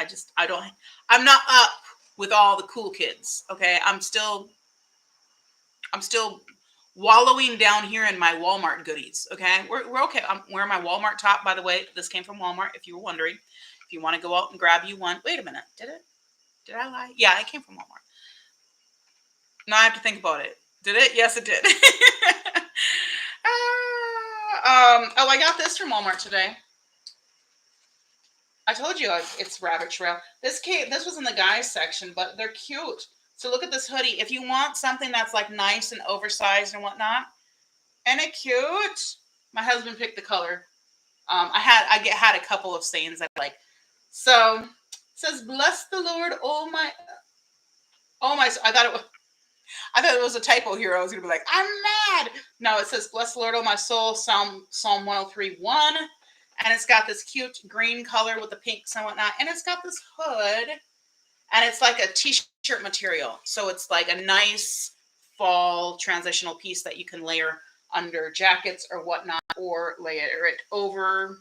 I'm not up with all the cool kids. Okay, I'm still wallowing down here in my Walmart goodies. Okay, we're okay. I'm wearing my Walmart top, by the way. This came from Walmart, if you were wondering. If you want to go out and grab you one. Wait a minute. Did I lie? Yeah, it came from Walmart. Now I have to think about it. Did it? Yes, it did. Oh, I got this from Walmart today. I told you it's Rabbit Trail. This was in the guys section, but they're cute. So look at this hoodie. If you want something that's like nice and oversized and whatnot, and it cute. My husband picked the color. I had a couple of sayings I like. So it says, "Bless the Lord, oh my." I thought it was a typo here. I was gonna be like, I'm mad. No, it says, "Bless the Lord, oh my soul," Psalm 103:1. And it's got this cute green color with the pinks and whatnot. And it's got this hood. And it's like a t-shirt material. So it's like a nice fall transitional piece that you can layer under jackets or whatnot, or layer it over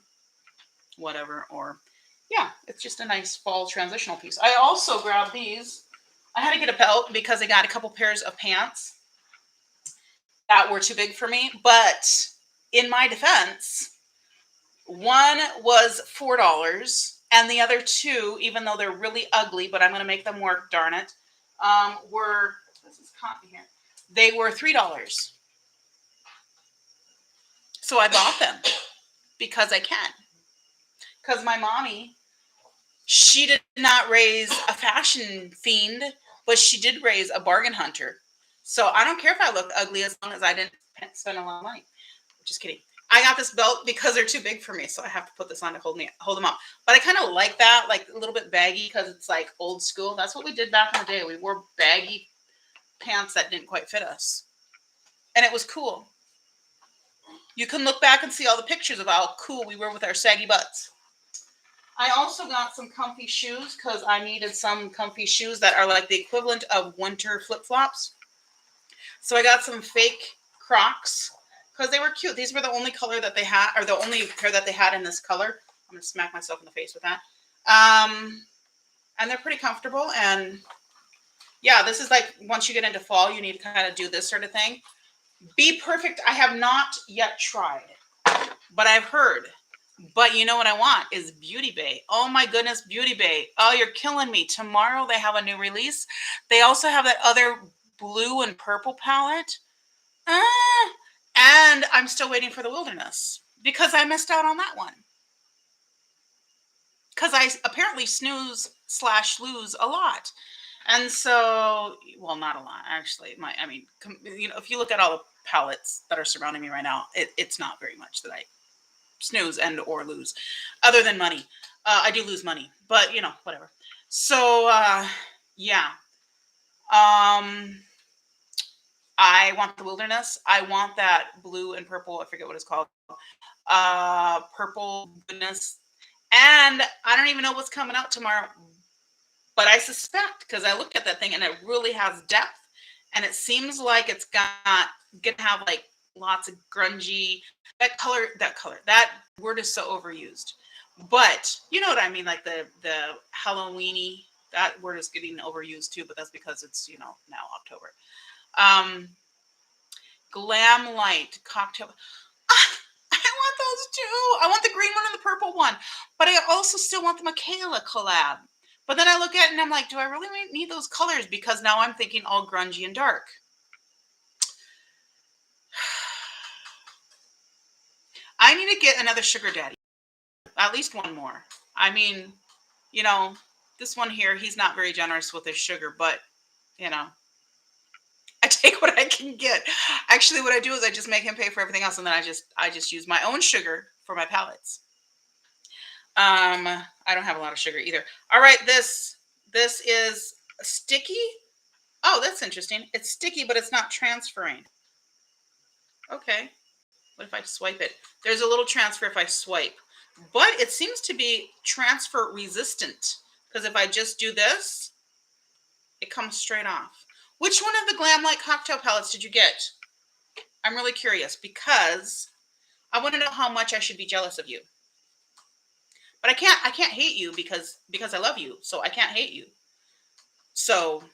whatever. Or yeah, it's just a nice fall transitional piece. I also grabbed these. I had to get a belt because I got a couple pairs of pants that were too big for me. But in my defense, one was $4, and the other two, even though they're really ugly, but I'm going to make them work, darn it, were, this is cotton here, they were $3. So I bought them because I can. Because my mommy, she did not raise a fashion fiend, but she did raise a bargain hunter. So I don't care if I look ugly as long as I didn't spend a lot of money. Just kidding. I got this belt because they're too big for me, so I have to put this on to hold them up. But I kind of like that, like a little bit baggy because it's like old school. That's what we did back in the day. We wore baggy pants that didn't quite fit us. And it was cool. You can look back and see all the pictures of how cool we were with our saggy butts. I also got some comfy shoes because I needed some comfy shoes that are like the equivalent of winter flip-flops. So I got some fake Crocs because they were cute. These were the only color that they had, or the only pair that they had in this color. I'm going to smack myself in the face with that. And they're pretty comfortable. And yeah, this is like, once you get into fall, you need to kind of do this sort of thing. Be Perfect, I have not yet tried, but I've heard. But you know what I want is Beautybay. Oh my goodness, Beautybay. Oh, you're killing me. Tomorrow they have a new release. They also have that other blue and purple palette. And I'm still waiting for the Wilderness because I missed out on that one. Because I apparently snooze/lose a lot. And so, well, not a lot, actually. If you look at all the palettes that are surrounding me right now, it's not very much that I snooze and or lose, other than money. I do lose money, but whatever. So yeah, I want the Wilderness. I want that blue and purple, I forget what it's called, purple goodness. And I don't even know what's coming out tomorrow, but I suspect, because I looked at that thing and it really has depth, and it seems like it's gonna have like lots of grungy, that word is so overused, but you know what I mean, like the Halloweeny, that word is getting overused too, but that's because it's now October. Glam Light cocktail. I want those too. I want the green one and the purple one, but I also still want the Michaela collab. But then I look at it and I'm like, do I really need those colors? Because now I'm thinking all grungy and dark. I need to get another sugar daddy. At least one more. I mean, this one here, he's not very generous with his sugar, but, I take what I can get. Actually, what I do is I just make him pay for everything else, and then I just use my own sugar for my palettes. I don't have a lot of sugar either. All right, this is sticky. Oh, that's interesting. It's sticky, but it's not transferring. Okay. What if I swipe it? There's a little transfer if I swipe, but it seems to be transfer resistant, because if I just do this, it comes straight off. Which one of the Glam Light cocktail palettes did you get? I'm really curious because I want to know how much I should be jealous of you. But I can't hate you because I love you. So I can't hate you. So,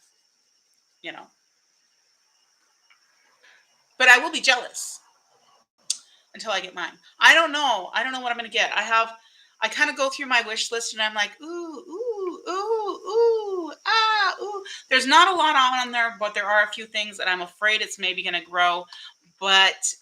but I will be jealous until I get mine. I don't know what I'm going to get. I kind of go through my wish list and I'm like, ooh, ooh, ooh, ooh, ah, ooh. There's not a lot on there, but there are a few things that I'm afraid it's maybe going to grow. But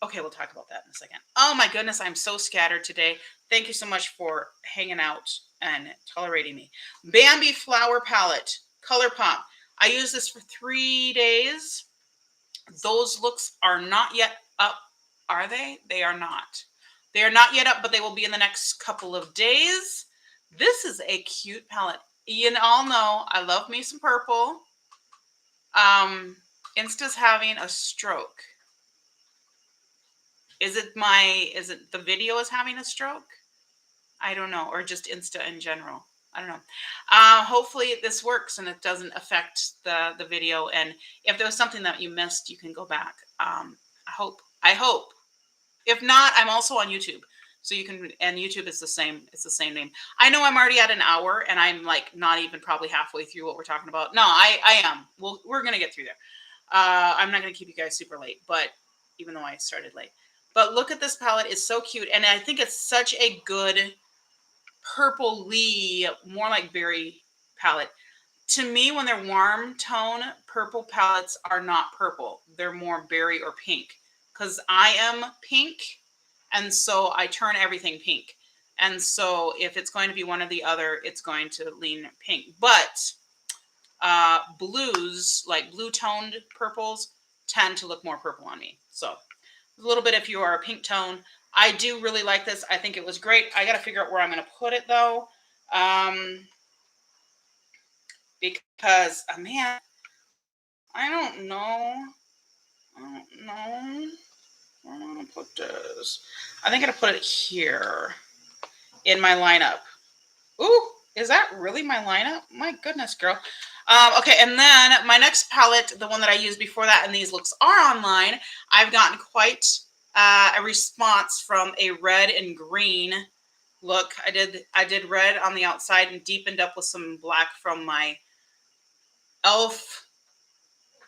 okay, we'll talk about that in a second. Oh my goodness, I'm so scattered today. Thank you so much for hanging out and tolerating me. Bambi Flower Palette, Color Pop. I used this for 3 days. Those looks are not yet up, are they? They are not. They are not yet up, but they will be in the next couple of days. This is a cute palette. You all know I love me some purple. Insta's having a stroke. Is it the video is having a stroke? I don't know, or just Insta in general. I don't know. Hopefully this works and it doesn't affect the video. And if there was something that you missed, you can go back. I hope. If not, I'm also on YouTube. So you can, and YouTube is the same. It's the same name. I know I'm already at an hour and I'm like not even probably halfway through what we're talking about. No, I am. Well, we're going to get through there. I'm not going to keep you guys super late, but even though I started late. But look at this palette. It's so cute. And I think it's such a good purpley, more like berry palette. To me, when they're warm tone, purple palettes are not purple. They're more berry or pink because I am pink. And so I turn everything pink. And so if it's going to be one or the other, it's going to lean pink. But blues, like blue toned purples, tend to look more purple on me. So a little bit if you are a pink tone. I do really like this. I think it was great. I got to figure out where I'm going to put it though. Because, man, I don't know. Where am I going to put this? I think I'm going to put it here in my lineup. Ooh, is that really my lineup? My goodness, girl. Okay, and then my next palette, the one that I used before that, and these looks are online. I've gotten quite a response from a red and green look. I did red on the outside and deepened up with some black from my e.l.f.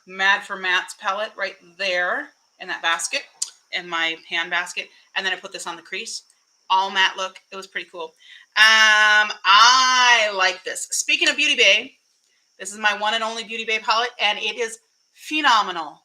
Mad for Mattes palette right there in that basket, in my pan basket. And then I put this on the crease. All matte look. It was pretty cool. I like this. Speaking of Beautybay, this is my one and only Beautybay palette, and it is phenomenal.